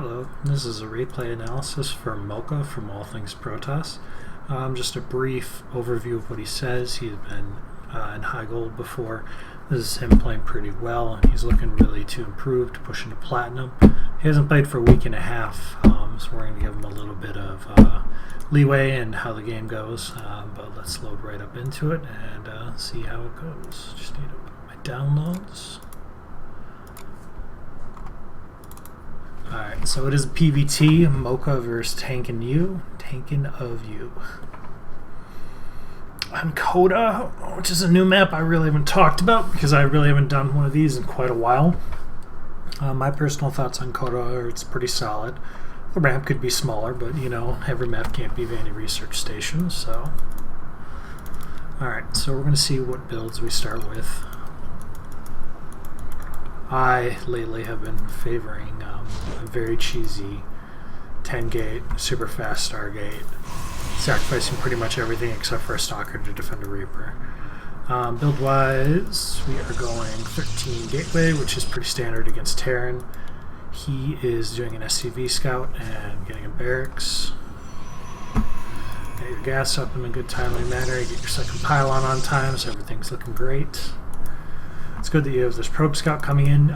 Hello, this is a replay analysis for Moka from All Things Protoss. Just a brief overview of what he says. He's been in high gold before. This is him playing pretty well, and he's looking really to improve, to push into platinum. He hasn't played for a week and a half, so we're going to give him a little bit of leeway in how the game goes. But let's load right up into it and see how it goes. Just need to put my downloads. Alright, so it is PvT, Moka versus Tankin' of You. On Coda, which is a new map I really haven't talked about because I really haven't done one of these in quite a while. My personal thoughts on Coda are it's pretty solid. The map could be smaller, but you know, every map can't be Vandy Research Station, so. Alright, so we're going to see what builds we start with. I lately have been favoring a very cheesy 10-gate, super fast Stargate, sacrificing pretty much everything except for a Stalker to defend a Reaper. Build-wise, we are going 13 Gateway, which is pretty standard against Terran. He is doing an SCV scout and getting a barracks. Get your gas up in a good timely manner, get your second pylon on time, so everything's looking great. It's good that you have this probe scout coming in.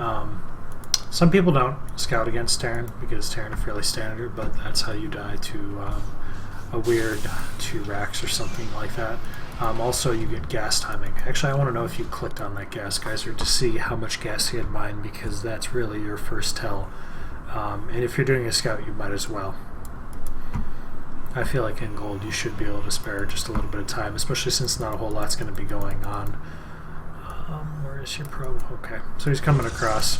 Some people don't scout against Terran because Terran are fairly standard, but that's how you die to a weird 2 racks or something like that. Also, you get gas timing. Actually, I want to know if you clicked on that gas geyser to see how much gas he had mined, because that's really your first tell. And if you're doing a scout, you might as well. I feel like in gold you should be able to spare just a little bit of time, especially since not a whole lot's going to be going on. Where is your probe? Okay, so he's coming across.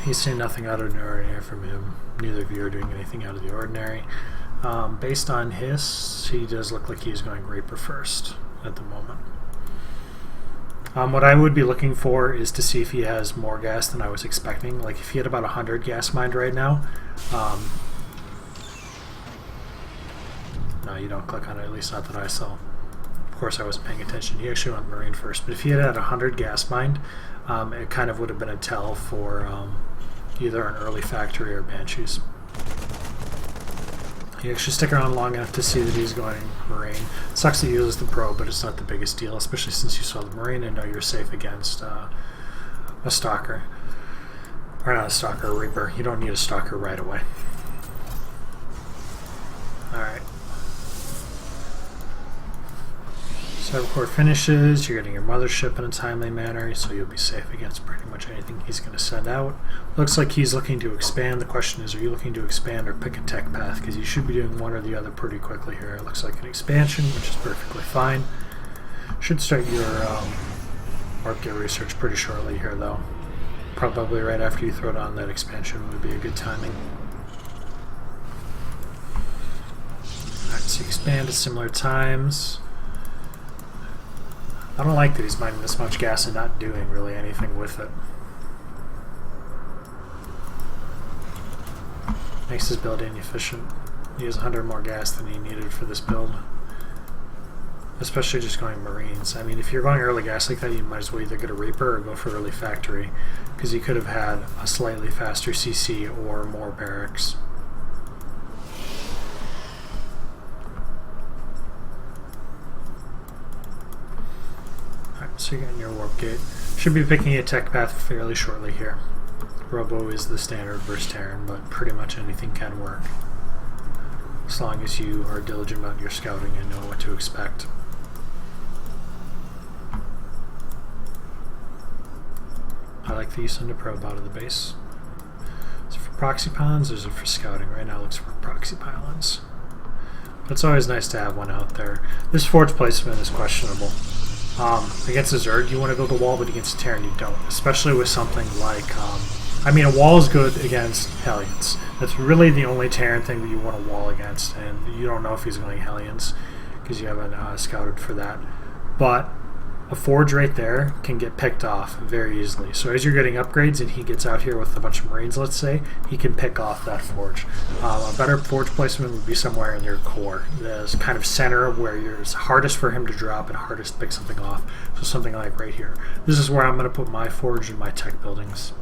He's seeing nothing out of the ordinary from him. Neither of you are doing anything out of the ordinary. Based on his, he does look like he's going Reaper first at the moment. What I would be looking for is to see if he has more gas than I was expecting. Like if he had about 100 gas mined right now. No, you don't click on it, at least not that I saw. Of course I wasn't paying attention. He actually went Marine first, but if he had 100 gas mined, it kind of would have been a tell for either an early factory or Banshees. You actually stick around long enough to see that he's going Marine. It sucks that he uses the probe, but it's not the biggest deal, especially since you saw the Marine and know you're safe against a Stalker. Or not a Stalker, a Reaper. You don't need a Stalker right away. Alright. Cybercore finishes, you're getting your mothership in a timely manner, so you'll be safe against pretty much anything he's going to send out. Looks like he's looking to expand. The question is, are you looking to expand or pick a tech path? Because you should be doing one or the other pretty quickly here. It looks like an expansion, which is perfectly fine. Should start your Warp Gear research pretty shortly here, though. Probably right after you throw down that expansion would be a good timing. Alright, so you expand at similar times. I don't like that he's mining this much gas and not doing really anything with it. Makes his build inefficient. He has 100 more gas than he needed for this build. Especially just going Marines. I mean, if you're going early gas like that, you might as well either get a Reaper or go for early factory, because you could have had a slightly faster CC or more barracks. So you're getting your warp gate. Should be picking a tech path fairly shortly here. Robo is the standard versus Terran, but pretty much anything can work. As long as you are diligent about your scouting and know what to expect. I like the use of the probe out of the base. Is it for proxy pylons or is it for scouting? Right now it looks for proxy pylons. But it's always nice to have one out there. This forge placement is questionable. Against a Zerg, you want to build a wall, but against a Terran, you don't. Especially with something like, I mean, a wall is good against Hellions. That's really the only Terran thing that you want a wall against, and you don't know if he's going Hellions, because you haven't scouted for that. But a forge right there can get picked off very easily. So as you're getting upgrades and he gets out here with a bunch of Marines, let's say, he can pick off that forge. A better forge placement would be somewhere in your core, the kind of center where it's hardest for him to drop and hardest to pick something off. So something like right here. This is where I'm going to put my forge and my tech buildings.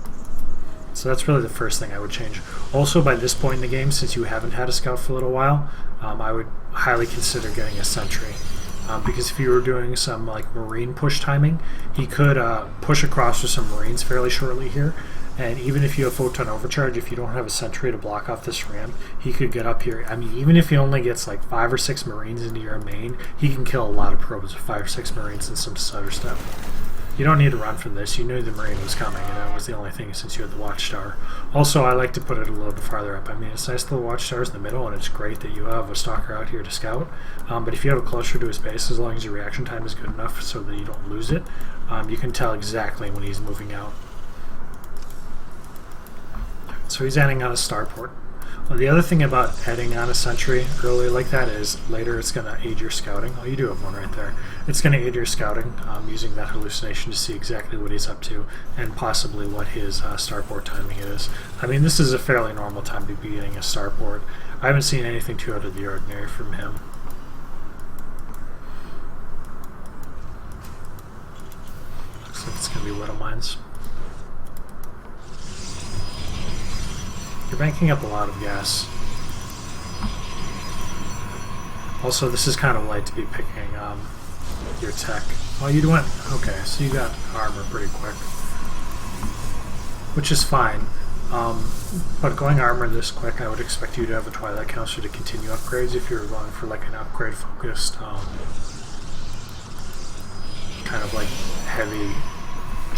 It's So that's really the first thing I would change. Also, by this point in the game, since you haven't had a scout for a little while, I would highly consider getting a sentry. Because if you were doing some like marine push timing, he could push across with some marines fairly shortly here. And even if you have photon overcharge, if you don't have a sentry to block off this ramp, he could get up here. I mean, even if he only gets like 5 or 6 marines into your main, he can kill a lot of probes with 5 or 6 marines and some stutter step. You don't need to run from this. You knew the marine was coming, and that was the only thing since you had the watchtower. Also, I like to put it a little bit farther up. I mean, it's nice the watchtower's in the middle, and it's great that you have a stalker out here to scout. But if you have it closer to his base, as long as your reaction time is good enough so that you don't lose it, you can tell exactly when he's moving out. So he's adding on a starport. Well, the other thing about adding on a sentry early like that is later it's going to aid your scouting. Oh, you do have one right there. It's going to aid your scouting using that hallucination to see exactly what he's up to and possibly what his starport timing is. I mean, this is a fairly normal time to be getting a starport. I haven't seen anything too out of the ordinary from him. Looks like it's going to be Widow Mines. You're banking up a lot of gas. Also, this is kind of light to be picking your tech. Oh, you went... Okay, so you got armor pretty quick. Which is fine. But going armor this quick, I would expect you to have a Twilight Counselor to continue upgrades if you were going for like an upgrade-focused kind of like heavy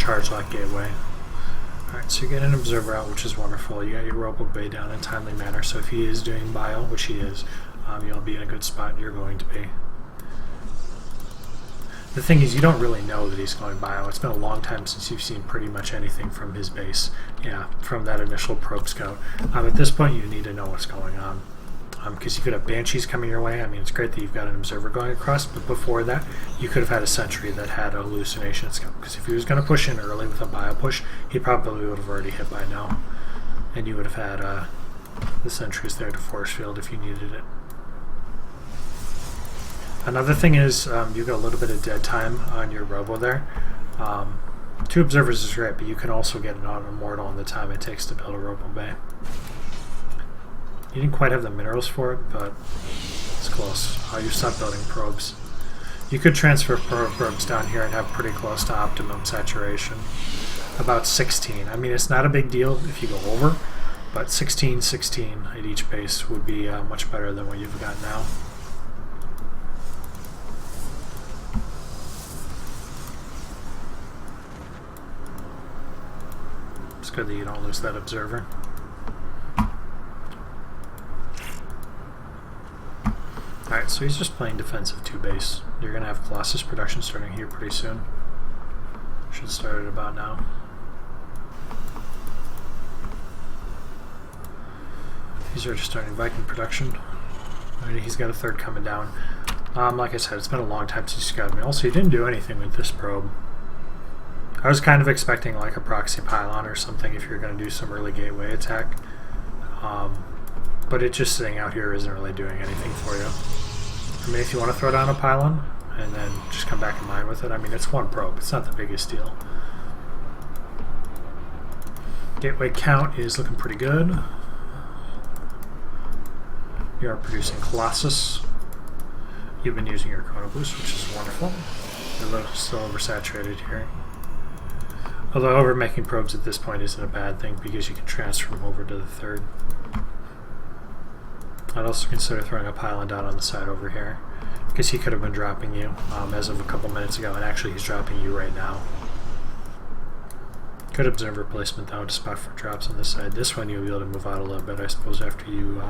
charge lock gateway. Alright, so you get an observer out, which is wonderful. You got your Robo Bay down in a timely manner, so if he is doing bio, which he is, you'll be in a good spot. You're going to be. The thing is, you don't really know that he's going bio. It's been a long time since you've seen pretty much anything from his base. Yeah, from that initial probe scout. At this point, you need to know what's going on. Because you could have Banshees coming your way. I mean, it's great that you've got an observer going across, but before that, you could have had a sentry that had a hallucination scout. Because if he was going to push in early with a bio push, he probably would have already hit by now. And you would have had the sentries there to force field if you needed it. Another thing is, you got a little bit of dead time on your robo there. 2 observers is great, but you can also get it on immortal in the time it takes to build a robo bay. You didn't quite have the minerals for it, but it's close. You stopped building probes. You could transfer probes down here and have pretty close to optimum saturation. About 16. I mean, it's not a big deal if you go over, but 16 at each base would be much better than what you've got now. It's good that you don't lose that observer. Alright, so he's just playing defensive 2 base. You're going to have Colossus production starting here pretty soon. Should start at about now. He's already starting Viking production. Alright, he's got a 3rd coming down. Like I said, it's been a long time since he scouted me. Also, he didn't do anything with this probe. I was kind of expecting like a proxy pylon or something if you're going to do some early gateway attack. But it just sitting out here isn't really doing anything for you. I mean, if you want to throw down a pylon and then just come back in line with it, I mean, it's 1 probe. It's not the biggest deal. Gateway count is looking pretty good. You are producing Colossus. You've been using your Chrono Boost, which is wonderful. You're still oversaturated here. Although over-making probes at this point isn't a bad thing because you can transfer them over to the 3rd. I'd also consider throwing a pylon down on the side over here because he could have been dropping you as of a couple minutes ago, and actually he's dropping you right now. Good observer placement though to spot for drops on this side. This one you'll be able to move out a little bit, I suppose, after you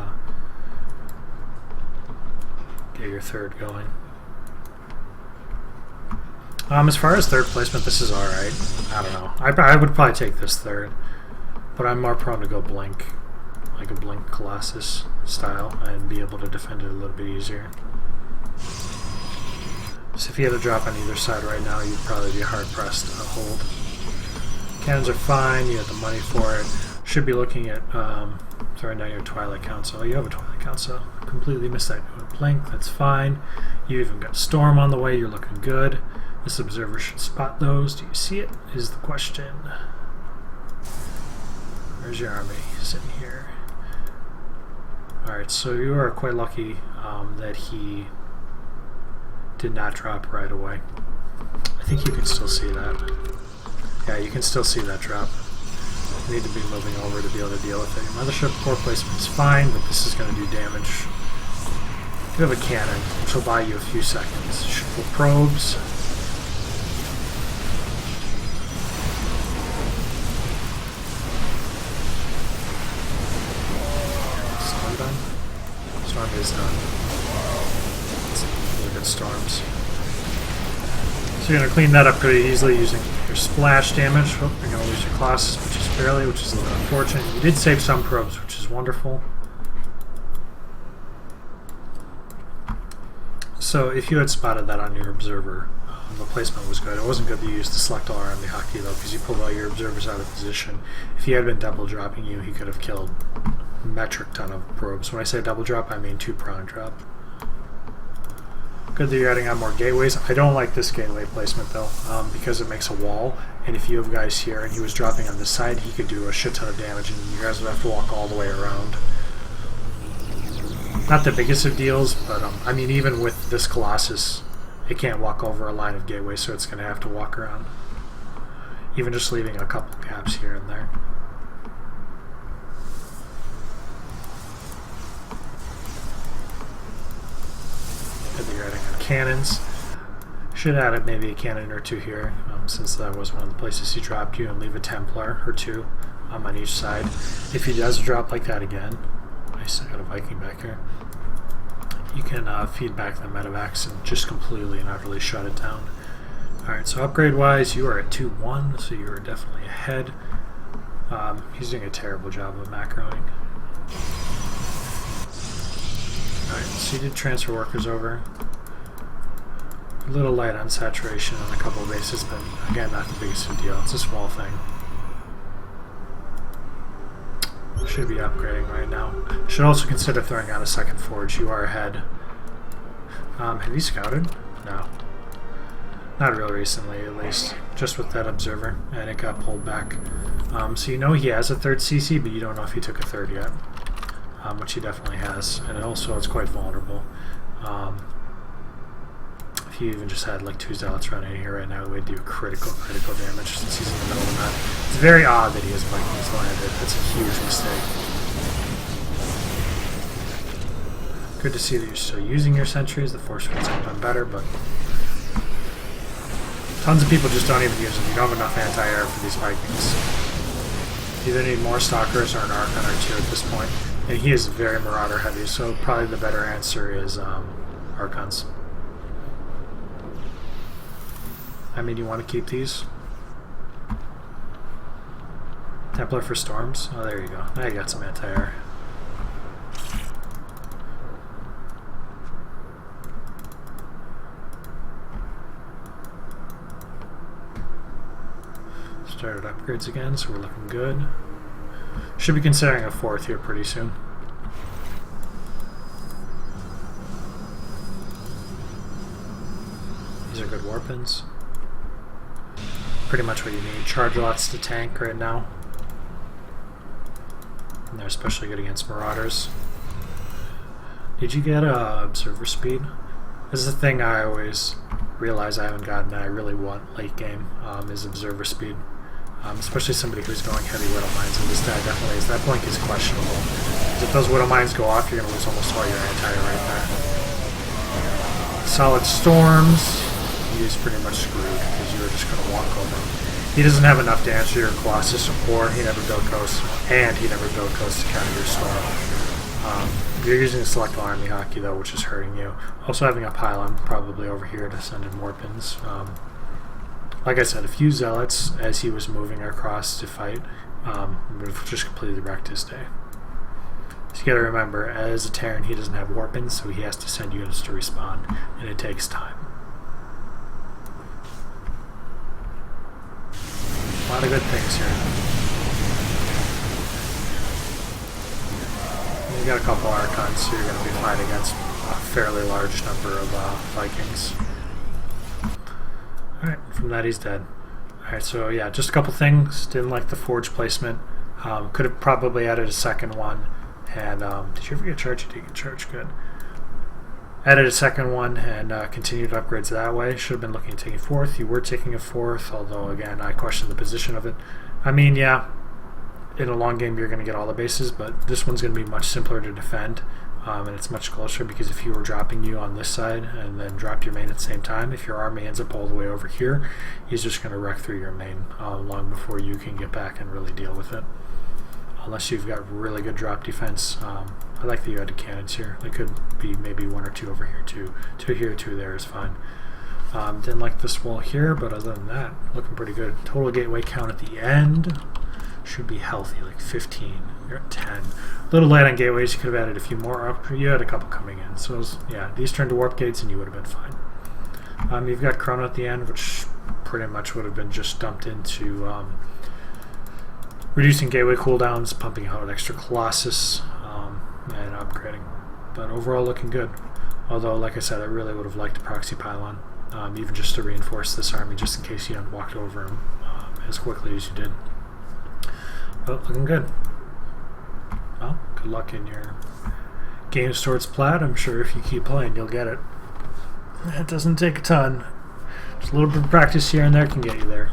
get your 3rd going. As far as 3rd placement, this is alright. I don't know. I would probably take this 3rd, but I'm more prone to go blink, like a blink Colossus style, and be able to defend it a little bit easier. So if you had a drop on either side right now, you'd probably be hard pressed to hold. Cannons are fine, you have the money for it. Should be looking at throwing down your Twilight Council. Oh, you have a Twilight Council. Completely missed that. Blink, that's fine. You even got Storm on the way, you're looking good. This observer should spot those. Do you see it? Is the question. Where's your army? Sitting here. Alright, so you are quite lucky that he did not drop right away. I think you can still see that. Yeah, you can still see that drop. You need to be moving over to be able to deal with it. Your mothership core placement is fine, but this is going to do damage. You have a cannon, which will buy you a few seconds. Shuttle probes. Storm done? Storm is done. Look at storms. So you're going to clean that up pretty easily using your splash damage. Oh, you're going to lose your Colossus, which is barely, which is a little unfortunate. You did save some probes, which is wonderful. So if you had spotted that on your observer, the placement was good. It wasn't good to use the select all army hockey though, because you pulled all your observers out of position. If he had been double dropping you, he could have killed a metric ton of probes. When I say double drop, I mean 2-prong drop. Good that you're adding on more gateways. I don't like this gateway placement though, because it makes a wall, and if you have guys here and he was dropping on this side, he could do a shit ton of damage and you guys would have to walk all the way around. Not the biggest of deals, but I mean, even with this Colossus, it can't walk over a line of gateways, so it's going to have to walk around. Even just leaving a couple gaps here and there. You're adding on cannons. Should add maybe a cannon or two here, since that was one of the places he dropped you, and leave a Templar or two on each side. If he does drop like that again, nice, I got a Viking back here. You can feed back the medevacs and just completely and utterly shut it down. Alright, so upgrade-wise, you are at 2-1, so you are definitely ahead. He's doing a terrible job of macroing. Alright, so you did transfer workers over. A little light on saturation on a couple of bases, but again, not the biggest of deal. It's a small thing. Should be upgrading right now. Should also consider throwing out a second forge. You are ahead. Have you scouted? No. Not real recently, at least. Just with that observer, and it got pulled back. So you know he has a third CC, but you don't know if he took a third yet. Which he definitely has, and also it's quite vulnerable. If he even just had like 2 zealots running here right now, it would do critical damage since he's in the middle of the map. It's very odd that he has Vikings landed. That's a huge mistake. Good to see that you're still using your sentries. The force fields have done better, but tons of people just don't even use them. You don't have enough anti-air for these Vikings. You either need more stalkers or an Archon or 2 at this point. And he is very Marauder heavy, so probably the better answer is Archons. I mean, you want to keep these? Templar for storms? Oh, there you go. Now you got some anti-air. Started upgrades again, so we're looking good. Should be considering a 4th here pretty soon. These are good warpins. Pretty much what you need. Charge lots to tank right now. And they're especially good against Marauders. Did you get observer speed? This is the thing I always realize I haven't gotten that I really want late game, is observer speed. Especially somebody who's going heavy Widow Mines, and this guy definitely is. That blink is questionable. If those Widow Mines go off, you're going to lose almost all your anti right there. Solid Storms, he's pretty much screwed because you were just going to walk over him. He doesn't have enough to answer your Colossus, or he never built Ghost, and he never built Ghost to counter your Storm. You're using a select army hockey though, which is hurting you. Also having a pylon probably over here to send in warpins. Like I said, a few zealots as he was moving across to fight would have just completely wrecked his day. So you gotta remember, as a Terran, he doesn't have warpins, so he has to send units to respawn, and it takes time. A lot of good things here. You got a couple Archons, so you're going to be fighting against a fairly large number of Vikings. Alright, from that he's dead. Alright, so yeah, just a couple things. Didn't like the forge placement. Could have probably added a second one. And did you ever get charged? You did get charged. Good. Added a second one and continued upgrades that way. Should have been looking at taking fourth. You were taking a fourth, although again I question the position of it. I mean, yeah, in a long game you're going to get all the bases, but this one's going to be much simpler to defend, and it's much closer because if you were dropping you on this side and then drop your main at the same time, if your army ends up all the way over here, he's just going to wreck through your main long before you can get back and really deal with it. Unless you've got really good drop defense. I like that you added cannons here. There could be maybe one or two over here too. Two here, two there is fine. Didn't like this wall here, but other than that, looking pretty good. Total gateway count at the end should be healthy, like 15. You're at 10. A little light on gateways. You could have added a few more up. You had a couple coming in. So it was, yeah, these turned to warp gates and you would have been fine. You've got Chrono at the end, which pretty much would have been just dumped into reducing gateway cooldowns, pumping out an extra Colossus, and upgrading. But overall looking good. Although, like I said, I really would have liked a proxy pylon, even just to reinforce this army, just in case you hadn't walked over him as quickly as you did. But looking good. Well, good luck in your games towards plat. I'm sure if you keep playing, you'll get it. It doesn't take a ton. Just a little bit of practice here and there can get you there.